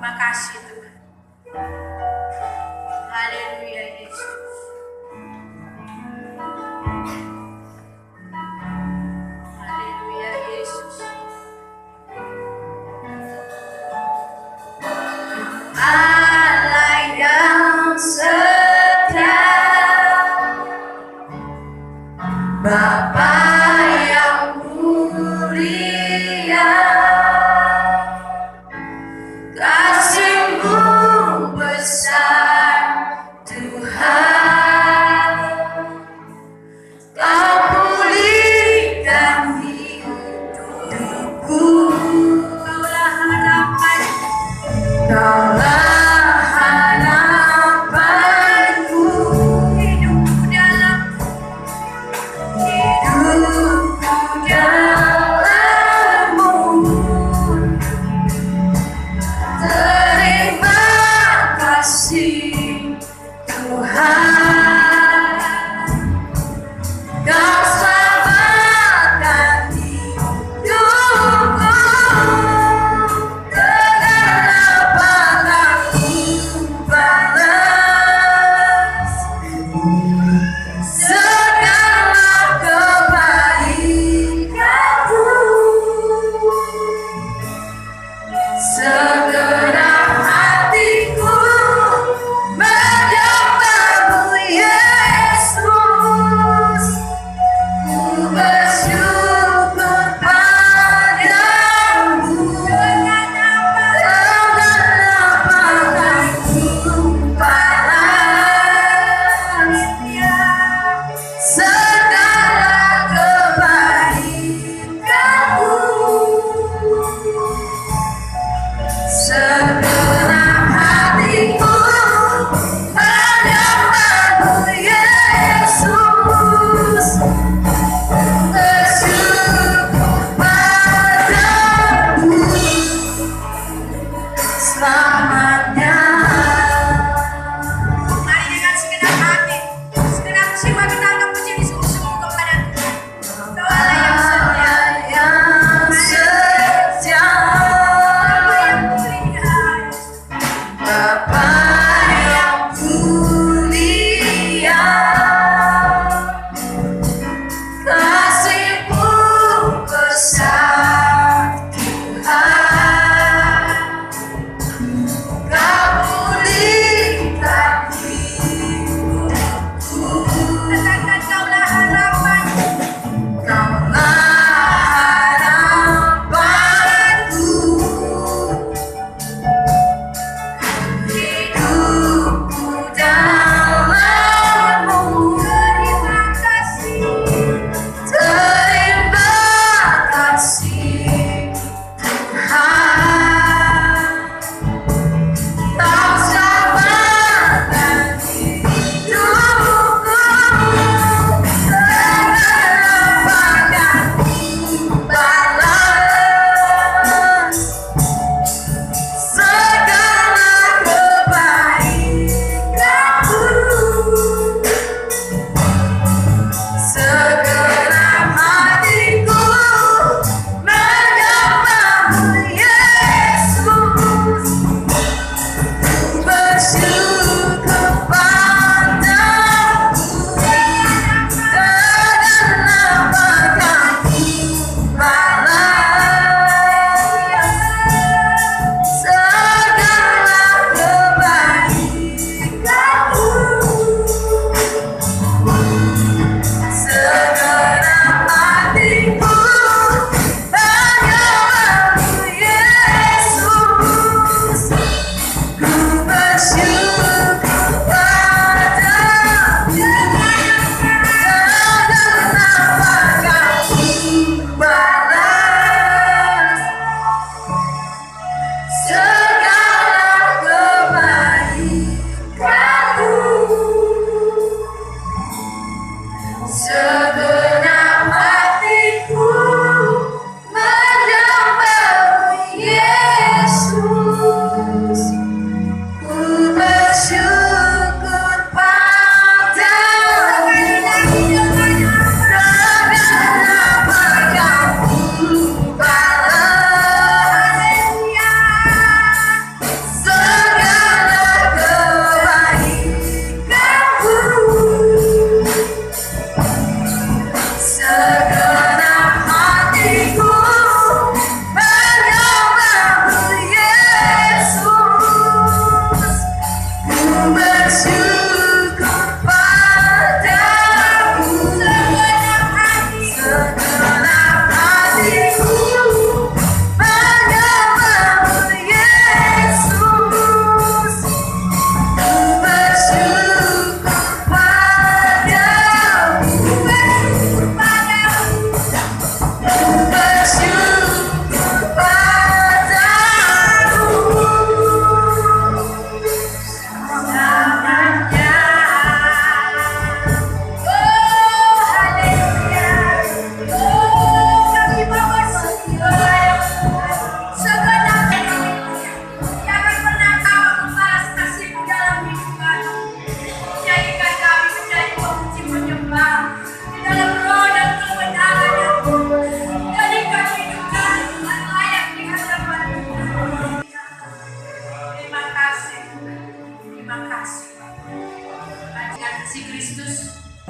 Terima kasih Tuhan. Haleluya Yesus. Haleluya Yesus. Allah yang setia, Bapa yang mulia, kasih-Mu besar Tuhan. Kau pulihkan hidupku, Kaulah harapan, Kaulah harapanku, hidupku dalammu terima kasih Tuhan, Kau selamatkan hidupku, dengan apa aku balas segala kebaikan-Mu. Segenap hatiku menyembah-Mu Yesus, ku bersyukur padamu, dengan apa aku balas segala kebaikan-Mu. Segenap hatiku menyembah-Mu Yesus, bersyukur padamu selamanya. Mari dengan segenap hati, segenap jiwa kita akan menjadi sungguh-sungguh kepada Tuhan. Kau Allah yang setia, Bapa yang mulia,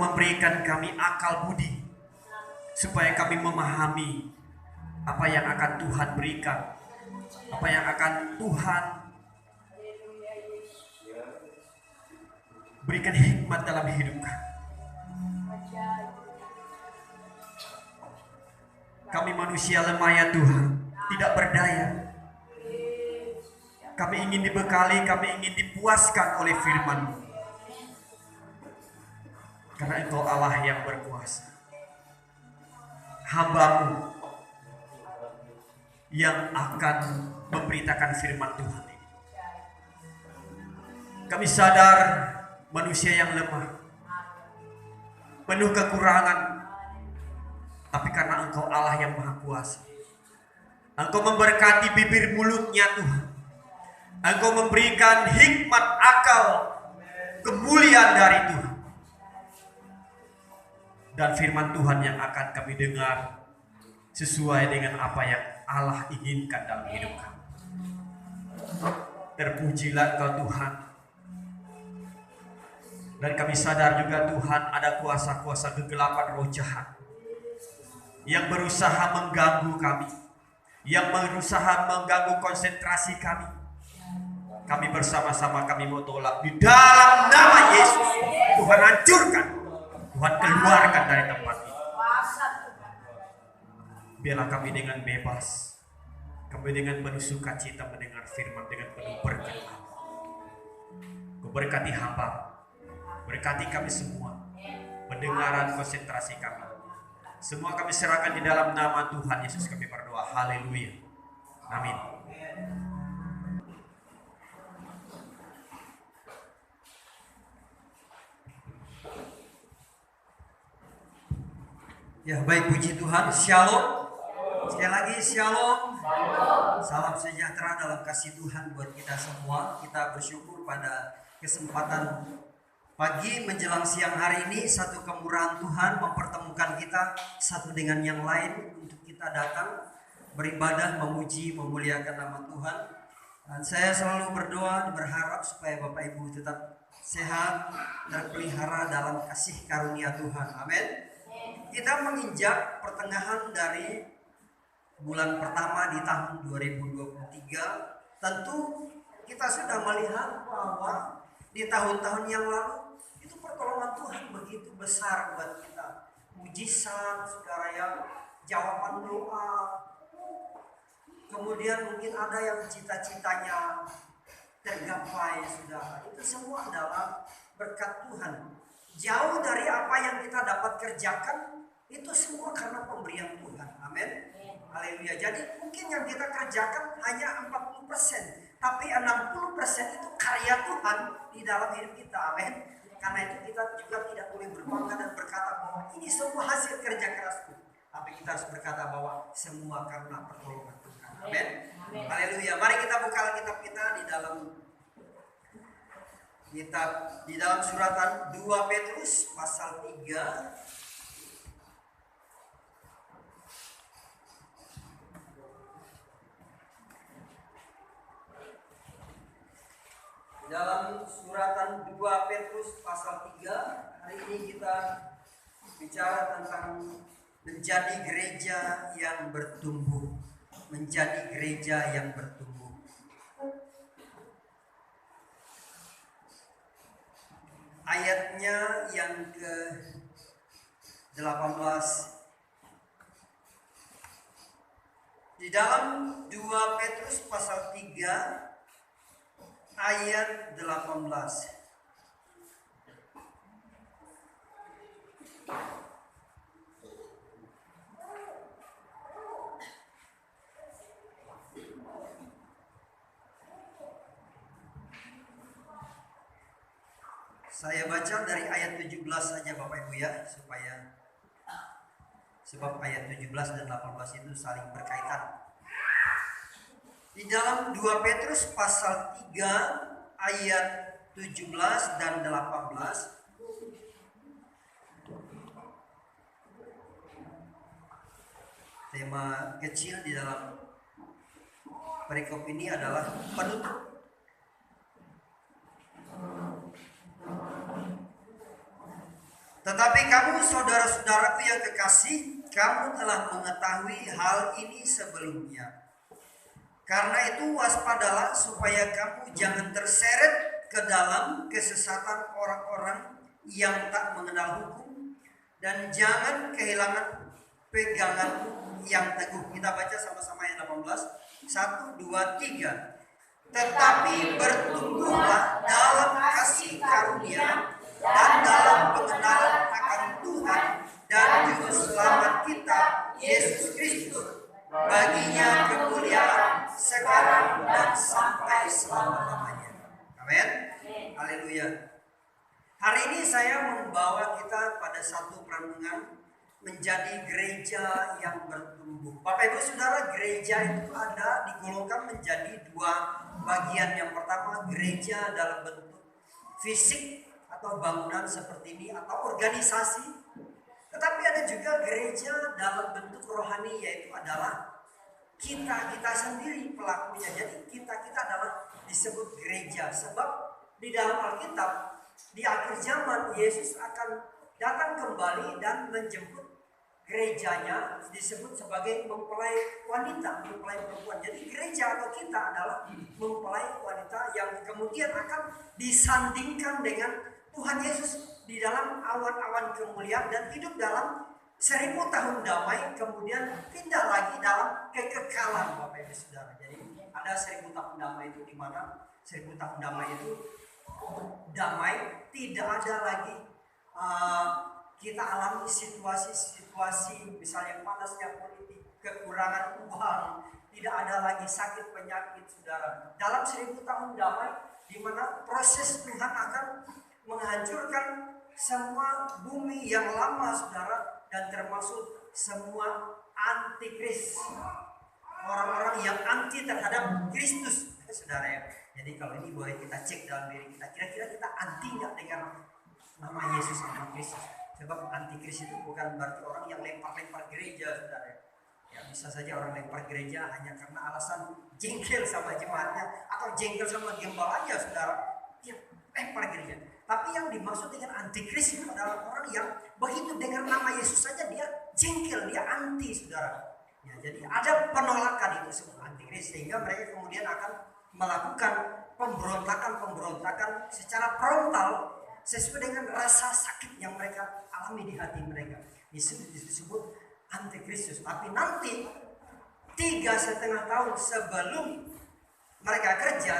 memberikan kami akal budi supaya kami memahami apa yang akan Tuhan berikan, apa yang akan Tuhan berikan hikmat dalam hidup kami. Kami manusia lemah ya Tuhan, tidak berdaya. Kami ingin dibekali, kami ingin dipuaskan oleh firman-Mu. Karena Engkau Allah yang berkuasa. Hamba-Mu yang akan memberitakan firman Tuhan ini. Kami sadar manusia yang lemah, penuh kekurangan, tapi karena Engkau Allah yang Maha Kuasa, Engkau memberkati bibir mulutnya Tuhan. Engkau memberikan hikmat, akal, kemuliaan dari Tuhan. Dan firman Tuhan yang akan kami dengar sesuai dengan apa yang Allah inginkan dalam hidup kami. Terpujilah Engkau Tuhan. Dan kami sadar juga Tuhan ada kuasa-kuasa kegelapan roh jahat yang berusaha mengganggu kami, yang berusaha mengganggu konsentrasi kami. Kami bersama-sama kami mau tolak di dalam nama Yesus. Tuhan hancurkan, Tuhan keluarkan dari tempat ini. Biarlah kami dengan bebas, kami dengan penuh sukacita mendengar firman dengan penuh berkat. Kau berkati hamba, berkati kami semua, pendengaran konsentrasi kami. Semua kami serahkan di dalam nama Tuhan Yesus kami berdoa. Haleluya. Amin. Ya, baik, puji Tuhan. Shalom. Sekali lagi shalom. Salam sejahtera dalam kasih Tuhan buat kita semua. Kita bersyukur pada kesempatan pagi menjelang siang hari ini, satu kemurahan Tuhan mempertemukan kita satu dengan yang lain untuk kita datang beribadah, memuji, memuliakan nama Tuhan. Dan saya selalu berdoa, berharap supaya Bapak Ibu tetap sehat, terpelihara dalam kasih karunia Tuhan. Amin. Kita menginjak pertengahan dari bulan pertama di tahun 2023. Tentu kita sudah melihat bahwa di tahun-tahun yang lalu itu pertolongan Tuhan begitu besar buat kita. Mujizat, saudara, yang jawaban doa. Kemudian mungkin ada yang cita-citanya tergapai, saudara. Itu semua adalah berkat Tuhan. Jauh dari apa yang kita dapat kerjakan, itu semua karena pemberian Tuhan. Amin. Haleluya. Jadi mungkin yang kita kerjakan hanya 40%, tapi 60% itu karya Tuhan di dalam hidup kita. Amin. Karena itu kita juga tidak boleh berbangga dan berkata bahwa ini semua hasil kerja kerasku. Tapi kita harus berkata bahwa semua karena pertolongan Tuhan. Amin. Haleluya. Mari kita buka Alkitab kita di dalam suratan 2 Petrus pasal 3. Dalam suratan 2 Petrus pasal 3, hari ini kita bicara tentang menjadi gereja yang bertumbuh. Menjadi gereja yang bertumbuh. Ayatnya yang ke-18. Di dalam 2 Petrus pasal 3 ayat 18. Saya baca dari ayat 17 saja Bapak Ibu ya, sebab ayat 17 dan 18 itu saling berkaitan. Di dalam 2 Petrus pasal 3 ayat 17 dan 18, tema kecil di dalam perikop ini adalah penutup. Tetapi kamu saudara-saudaraku yang kekasih, kamu telah mengetahui hal ini sebelumnya. Karena itu waspadalah supaya kamu jangan terseret ke dalam kesesatan orang-orang yang tak mengenal hukum, dan jangan kehilangan peganganmu yang teguh. Kita baca sama-sama ayat 18. 1, 2, 3. Tetapi bertumbuhlah dalam kasih karunia dan dalam pengenalan akan Tuhan dan Juru Selamat kita, Yesus Kristus. Baginya kemuliaan sekarang dan sampai selama-lamanya. Amin. Haleluya. Hari ini saya membawa kita pada satu perenungan menjadi gereja yang bertumbuh. Bapak Ibu Saudara, gereja itu ada digolongkan menjadi dua bagian. Yang pertama, gereja dalam bentuk fisik atau bangunan seperti ini atau organisasi. Tetapi ada juga gereja dalam bentuk rohani, yaitu adalah kita sendiri pelakunya. Jadi kita adalah disebut gereja. Sebab di dalam Alkitab di akhir zaman Yesus akan datang kembali dan menjemput gerejanya, disebut sebagai mempelai wanita, mempelai perempuan. Jadi gereja atau kita adalah mempelai wanita yang kemudian akan disandingkan dengan Tuhan Yesus di dalam awan-awan kemuliaan dan hidup dalam 1000 tahun damai, kemudian pindah lagi dalam kekekalan, Bapak Ibu Saudara. Jadi ada 1000 tahun damai itu, di mana 1000 tahun damai itu damai, tidak ada lagi kita alami situasi-situasi misalnya panasnya politik, kekurangan uang, tidak ada lagi sakit penyakit, saudara. Dalam 1000 tahun damai, di mana proses Tuhan akan menghancurkan semua bumi yang lama, saudara, dan termasuk semua antikris, orang-orang yang anti terhadap Kristus, saudara ya. Jadi kalau ini boleh kita cek dalam diri kita, kira-kira kita anti nggak dengan nama Yesus Kristus? Sebab antikris itu bukan berarti orang yang lempar-lempar gereja, saudara. Ya bisa saja orang lempar gereja hanya karena alasan jengkel sama jemaatnya atau jengkel sama gembalanya, saudara. Dia lempar gereja. Tapi yang dimaksud dengan antikris itu adalah orang yang begitu dengan nama Yesus saja dia jengkel, dia anti, saudara. Ya, jadi ada penolakan itu semua antikris, sehingga mereka kemudian akan melakukan pemberontakan secara frontal sesuai dengan rasa sakit yang mereka alami di hati mereka. Disebut antikristus. Tapi nanti 3,5 tahun sebelum mereka kerja,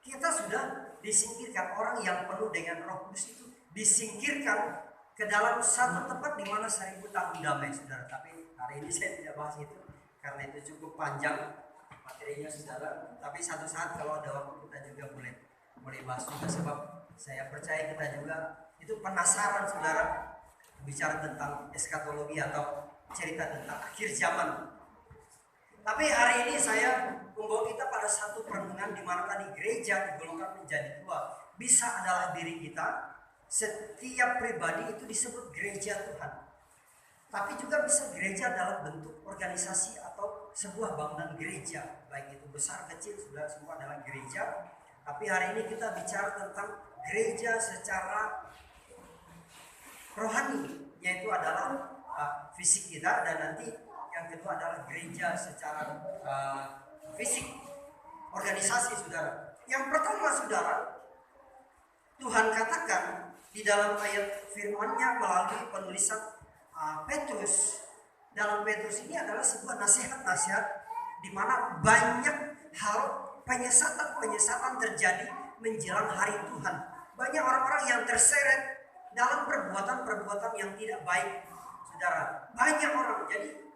kita sudah disingkirkan. Orang yang penuh dengan Roh Kudus itu disingkirkan ke dalam satu tempat di mana 1000 tahun damai, saudara. Tapi hari ini saya tidak bahas itu karena itu cukup panjang materinya, saudara. Tapi satu saat kalau ada waktu kita juga boleh bahas juga, sebab saya percaya kita juga itu penasaran, saudara, bicara tentang eskatologi atau cerita tentang akhir zaman. Tapi hari ini saya membawa kita pada satu perenungan di mana tadi gereja digolongkan menjadi dua. Bisa adalah diri kita, setiap pribadi itu disebut gereja Tuhan. Tapi juga bisa gereja dalam bentuk organisasi atau sebuah bangunan gereja, baik itu besar kecil, sudah semua adalah gereja. Tapi hari ini kita bicara tentang gereja secara rohani, yaitu adalah fisik kita, dan nanti yang kedua adalah gereja secara fisik, organisasi, saudara. Yang pertama, saudara, Tuhan katakan di dalam ayat firman-Nya melalui penulisan Petrus. Dalam Petrus ini adalah sebuah nasihat-nasihat di mana banyak hal penyesatan terjadi menjelang hari Tuhan. Banyak orang-orang yang terseret dalam perbuatan-perbuatan yang tidak baik, saudara. Banyak orang. Jadi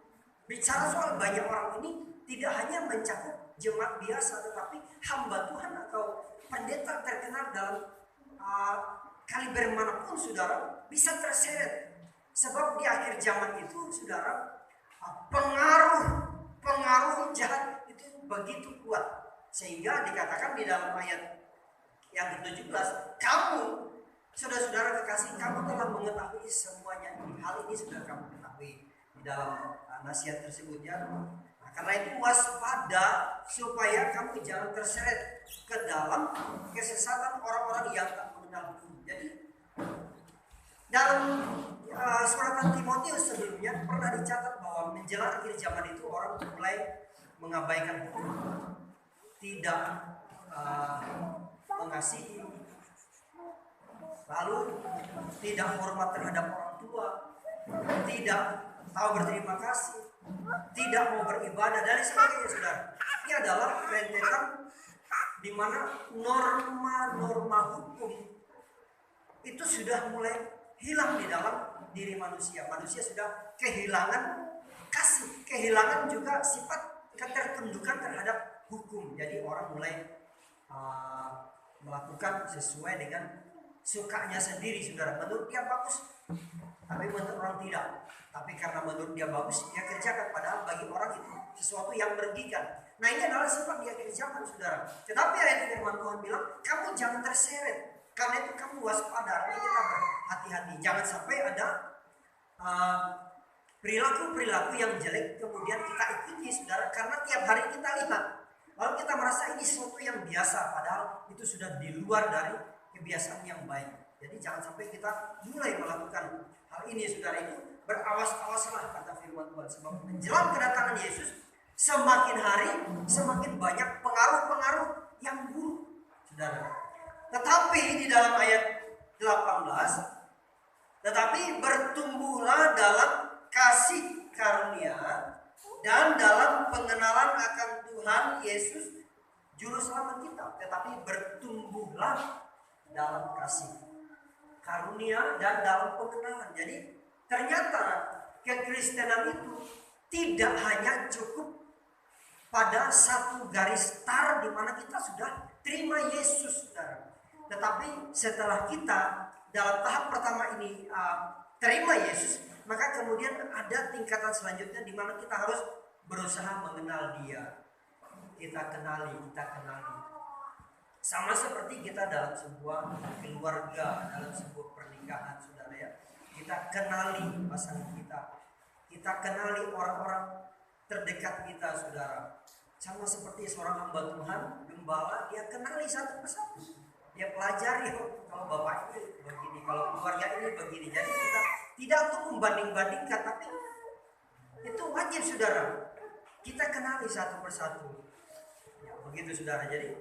bicara soal banyak orang ini tidak hanya mencakup jemaat biasa, tetapi hamba Tuhan atau pendeta terkenal dalam kaliber manapun, saudara, bisa terseret. Sebab di akhir zaman itu, saudara, pengaruh jahat itu begitu kuat, sehingga dikatakan di dalam ayat yang ke-17, kamu, saudara-saudara kekasih, kamu telah mengetahui semuanya. Hal ini sudah kamu ketahui di dalam nasihat tersebut, ya. Nah, karena itu waspada supaya kamu jangan terseret ke dalam kesesatan orang-orang yang tak mengenal hukum. Jadi Dalam suratan Timotius sebelumnya pernah dicatat bahwa menjelang akhir zaman itu orang mulai mengabaikan hukum, tidak mengasihi, lalu tidak hormat terhadap orang tua, tidak tahu berterima kasih, tidak mau beribadah dan sebagainya, saudara. Ini adalah rentetan di mana norma-norma hukum itu sudah mulai hilang di dalam diri manusia. Manusia sudah kehilangan kasih, kehilangan juga sifat ketertundukan terhadap hukum. Jadi orang mulai melakukan sesuai dengan sukanya sendiri, saudara. Menurut dia bagus, tapi menurut orang tidak. Tapi karena menurut dia bagus, dia kerjakan. Padahal bagi orang itu sesuatu yang merugikan. Nah, ini adalah sifat dia kerjakan, saudara. Tetapi ayat firman Tuhan bilang, kamu jangan terseret. Karena itu kamu waspada. Artinya kita berhati-hati. Jangan sampai ada perilaku-perilaku yang jelek kemudian kita ikuti, saudara. Karena tiap hari kita lihat. Lalu kita merasa ini sesuatu yang biasa. Padahal itu sudah di luar dari kebiasaan yang baik. Jadi jangan sampai kita mulai melakukan hal ini, saudara. Itu berawas-awaslah kata firman Tuhan. Sebab menjelang kedatangan Yesus, semakin hari semakin banyak pengaruh-pengaruh yang buruk, saudara. Tetapi di dalam ayat 18, tetapi bertumbuhlah dalam kasih karunia dan dalam pengenalan akan Tuhan Yesus Juru Selamat kita. Tetapi bertumbuhlah dalam kasih karunia dan dalam pengenalan. Jadi ternyata kekristenan itu tidak hanya cukup pada satu garis start di mana kita sudah terima Yesus, saudara. Tetapi setelah kita dalam tahap pertama ini terima Yesus, maka kemudian ada tingkatan selanjutnya di mana kita harus berusaha mengenal Dia. Kita kenali. Sama seperti kita dalam sebuah keluarga, dalam sebuah pernikahan, saudara ya. Kita kenali pasangan kita. Kita kenali orang-orang terdekat kita, saudara. Sama seperti seorang hamba Tuhan, gembala, dia kenali satu persatu. Dia pelajari, kalau bapak ini begini, kalau keluarga ini begini. Jadi kita tidak untuk membanding-bandingkan, tapi itu wajib, saudara. Kita kenali satu persatu. Ya, begitu, saudara. Jadi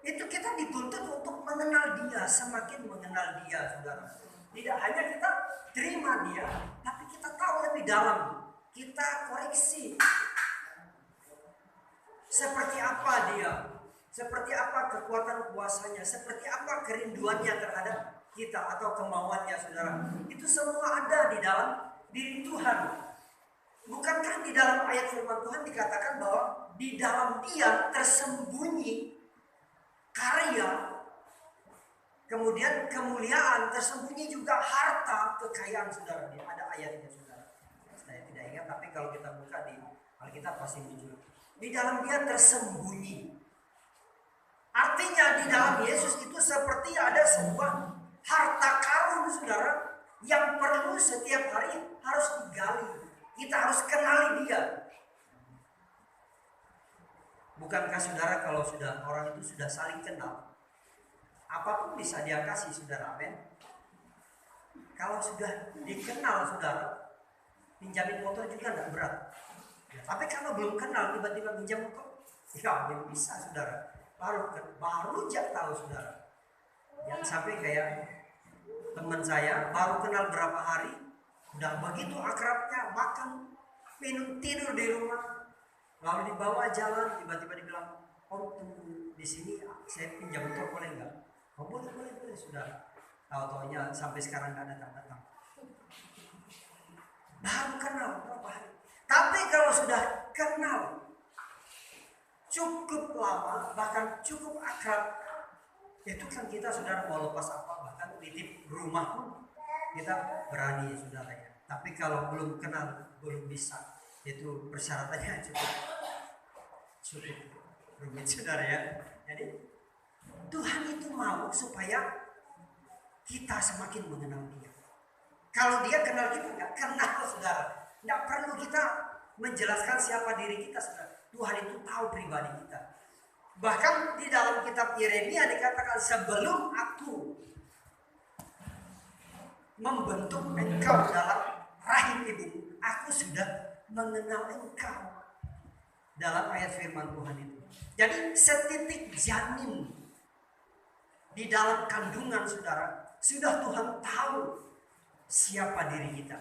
itu kita dituntut untuk mengenal Dia, semakin mengenal Dia, saudara. Tidak hanya kita terima Dia, tapi kita tahu lebih dalam. Kita koreksi. Seperti apa Dia? Seperti apa kekuatan kuasanya? Seperti apa kerinduannya terhadap kita atau kemauannya, saudara? Itu semua ada di dalam diri Tuhan. Bukankah di dalam ayat firman Tuhan dikatakan bahwa di dalam Dia tersembunyi karya, kemudian kemuliaan, tersembunyi juga harta, kekayaan, saudara. Ada ayatnya, saudara. Saya tidak ingat, tapi kalau kita buka di Alkitab pasti muncul. Di dalam Dia tersembunyi. Artinya di dalam Yesus itu seperti ada sebuah harta karun, saudara, yang perlu setiap hari harus digali. Kita harus kenali Dia. Bukankah, saudara, kalau sudah orang itu sudah saling kenal, apapun bisa dia kasih, saudara, amin. Kalau sudah dikenal, saudara, pinjamin motor juga tidak berat. Ya, tapi kalau belum kenal tiba-tiba pinjam motor, ya belum bisa, saudara. Baru aja tahu, saudara. Jangan sampai kayak teman saya baru kenal berapa hari, udah begitu akrabnya, makan, minum, tidur di rumah. Lalu dibawa jalan, tiba-tiba dibilang, "Om, tunggu di sini, saya pinjam motor boleh nggak?" "Oh, boleh, sudah." Tahu-taunya sampai sekarang nggak datang. Baru kenal berapa hari. Tapi kalau sudah kenal cukup lama, bahkan cukup akrab, itu kan kita, saudara, mau lepas apa, bahkan titip rumah pun kita berani, saudara ya. Tapi kalau belum kenal, belum bisa, itu persyaratannya cukup rumit, saudara ya. Jadi Tuhan itu mau supaya kita semakin mengenal Dia. Kalau Dia kenal kita, nggak kenal, saudara. Nggak perlu kita menjelaskan siapa diri kita, saudara. Tuhan itu tahu pribadi kita. Bahkan di dalam kitab Yeremia dikatakan, sebelum aku membentuk engkau dalam rahim ibumu, aku sudah mengenal engkau. Dalam ayat firman Tuhan itu. Jadi setitik janin di dalam kandungan saudara, sudah Tuhan tahu siapa diri kita.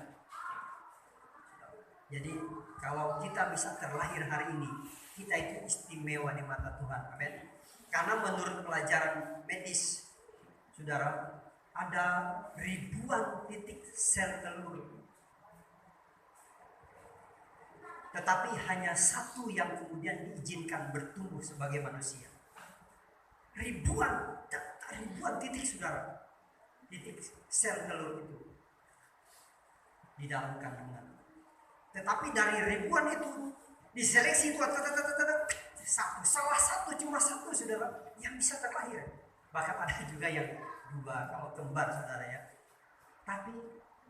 Jadi kalau kita bisa terlahir hari ini, kita itu istimewa di mata Tuhan. Amin. Karena menurut pelajaran medis, saudara, ada ribuan titik sel telur. Tetapi hanya satu yang kemudian diizinkan bertumbuh sebagai manusia. Ribuan titik saudara, titik sel telur itu di dalam kandungan. Tetapi dari ribuan itu diseleksi itu salah satu cuma satu saudara yang bisa terlahir. Bahkan ada juga yang dua kalau kembar saudara ya. Tapi